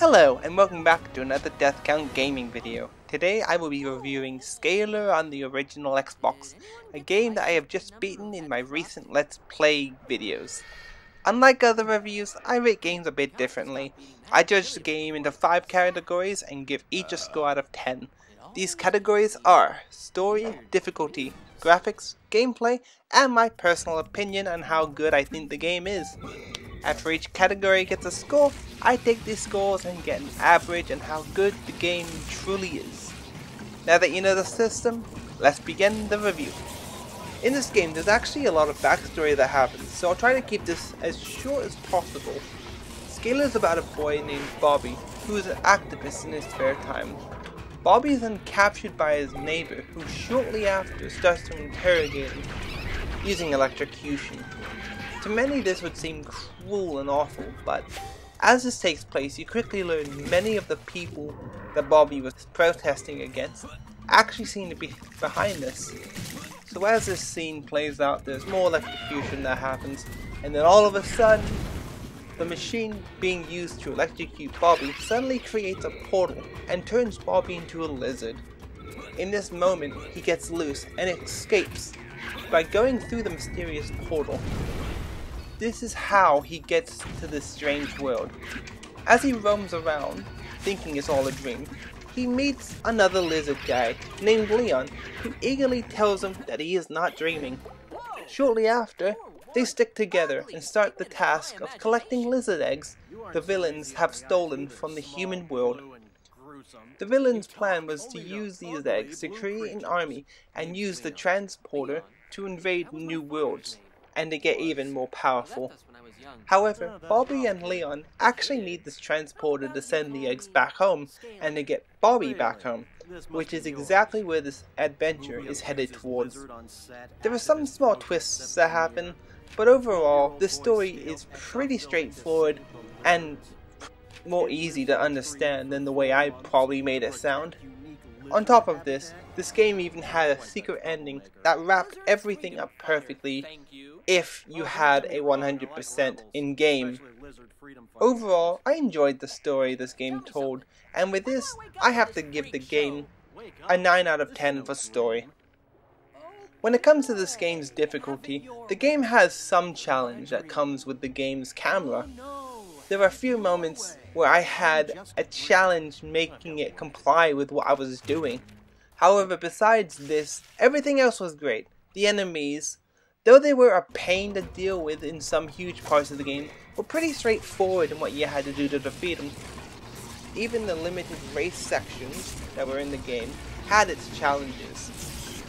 Hello and welcome back to another Death Count gaming video. Today I will be reviewing Scalar on the original Xbox, a game that I have just beaten in my recent Let's Play videos. Unlike other reviews, I rate games a bit differently. I judge the game into 5 categories and give each a score out of 10. These categories are story, difficulty, graphics, gameplay, and my personal opinion on how good I think the game is. After each category gets a score, I take these scores and get an average on how good the game truly is. Now that you know the system, let's begin the review. In this game there's actually a lot of backstory that happens, so I'll try to keep this as short as possible. Scalar is about a boy named Bobby, who is an activist in his spare time. Bobby is then captured by his neighbor, who shortly after starts to interrogate him, using electrocution. To many this would seem cruel and awful, but as this takes place you quickly learn many of the people that Bobby was protesting against actually seem to be behind this. So as this scene plays out, there's more electrocution that happens, and then all of a sudden the machine being used to electrocute Bobby suddenly creates a portal and turns Bobby into a lizard. In this moment he gets loose and escapes by going through the mysterious portal. This is how he gets to this strange world. As he roams around, thinking it's all a dream, he meets another lizard guy named Leon, who eagerly tells him that he is not dreaming. Shortly after, they stick together and start the task of collecting lizard eggs the villains have stolen from the human world. The villains' plan was to use these eggs to create an army and use the transporter to invade new worlds and to get even more powerful. However, Bobby and Leon actually need this transporter to send the eggs back home and to get Bobby back home, which is exactly where this adventure is headed towards. There are some small twists that happen, but overall this story is pretty straightforward and more easy to understand than the way I probably made it sound. On top of this, this game even had a secret ending that wrapped everything up perfectly if you had a 100% in-game. Overall, I enjoyed the story this game told, and with this, I have to give the game a 9 out of 10 for story. When it comes to this game's difficulty, the game has some challenge that comes with the game's camera. There were a few moments where I had a challenge making it comply with what I was doing. However, besides this, everything else was great. The enemies, though they were a pain to deal with in some huge parts of the game, were pretty straightforward in what you had to do to defeat them. Even the limited race sections that were in the game had its challenges.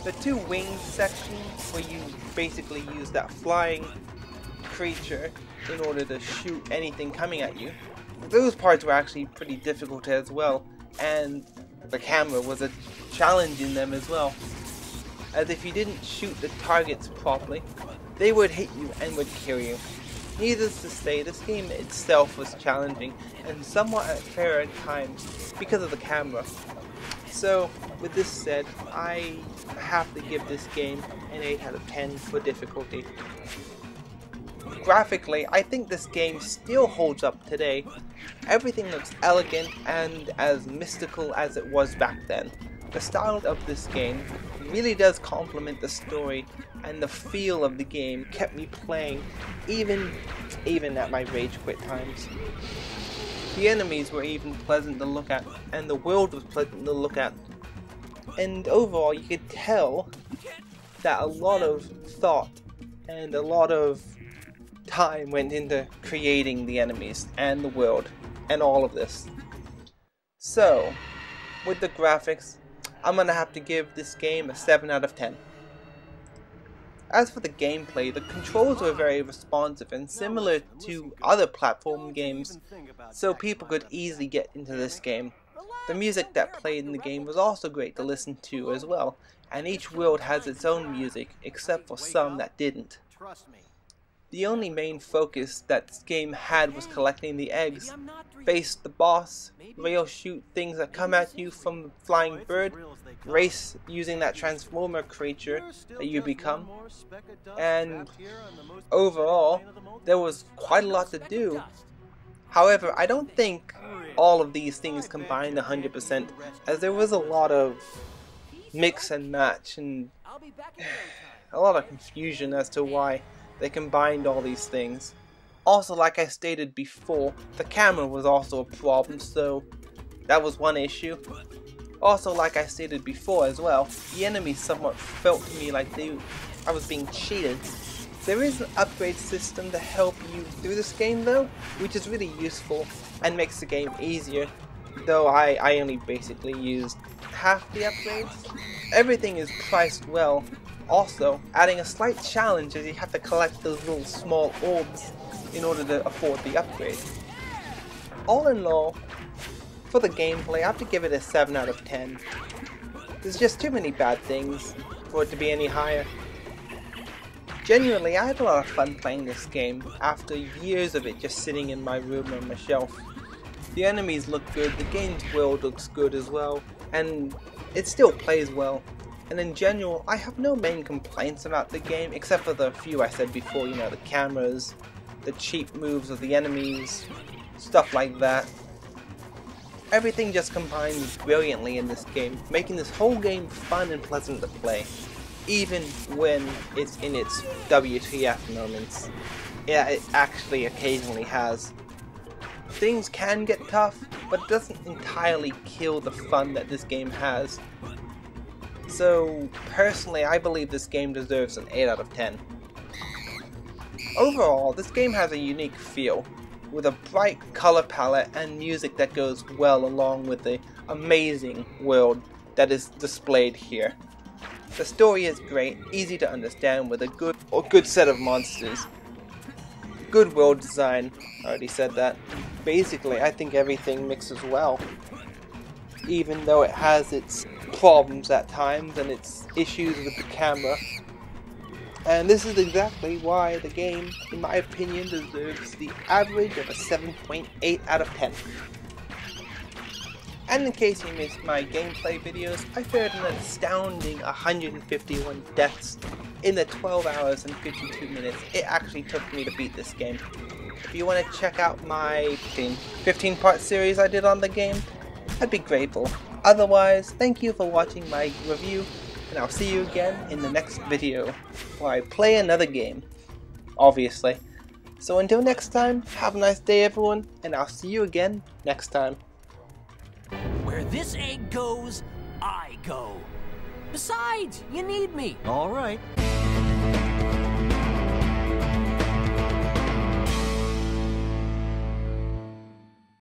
The 2 winged sections, where you basically use that flying creature in order to shoot anything coming at you, those parts were actually pretty difficult as well, and the camera was a challenge in them as well, as if you didn't shoot the targets properly, they would hit you and would kill you. Needless to say, this game itself was challenging and somewhat unfair at times because of the camera. So, with this said, I have to give this game an 8 out of 10 for difficulty. Graphically, I think this game still holds up today. Everything looks elegant and as mystical as it was back then. The style of this game really does complement the story, and the feel of the game kept me playing even at my rage quit times. The enemies were even pleasant to look at, and the world was pleasant to look at. And overall, you could tell that a lot of thought and a lot of time went into creating the enemies and the world and all of this. So, with the graphics, I'm gonna have to give this game a 7 out of 10. As for the gameplay, the controls were very responsive and similar to other platform games, so people could easily get into this game. The music that played in the game was also great to listen to as well, and each world has its own music, except for some that didn't. The only main focus that this game had was collecting the eggs, face the boss, rail shoot things that come at you from the flying bird, race using that transformer creature that you become, and overall, there was quite a lot to do. However, I don't think all of these things combined 100%, as there was a lot of mix and match and a lot of confusion as to why they combined all these things. Also, like I stated before, the camera was also a problem, so that was one issue. Also, like I stated before as well, the enemies somewhat felt to me like I was being cheated. There is an upgrade system to help you through this game though, which is really useful and makes the game easier, though I only basically used half the upgrades. Everything is priced well. Also, adding a slight challenge is you have to collect those little small orbs in order to afford the upgrade. All in all, for the gameplay, I have to give it a 7 out of 10. There's just too many bad things for it to be any higher. Genuinely, I had a lot of fun playing this game after years of it just sitting in my room on my shelf. The enemies look good, the game's world looks good as well, and it still plays well. And in general, I have no main complaints about the game, except for the few I said before, you know, the cameras, the cheap moves of the enemies, stuff like that. Everything just combines brilliantly in this game, making this whole game fun and pleasant to play, even when it's in its WTF moments. Yeah, it actually occasionally has. Things can get tough, but it doesn't entirely kill the fun that this game has. So, personally, I believe this game deserves an 8 out of 10. Overall, this game has a unique feel, with a bright color palette and music that goes well along with the amazing world that is displayed here. The story is great, easy to understand with a good set of monsters. Good world design, I already said that. Basically, I think everything mixes well, even though it has its problems at times and its issues with the camera. And this is exactly why the game, in my opinion, deserves the average of a 7.8 out of 10. And in case you missed my gameplay videos, I fared an astounding 151 deaths in the 12 hours and 52 minutes it actually took me to beat this game. If you want to check out my 15-part series I did on the game, I'd be grateful. Otherwise, thank you for watching my review, and I'll see you again in the next video, where I play another game, obviously. So until next time, have a nice day everyone, and I'll see you again next time. Where this egg goes, I go. Besides, you need me. All right.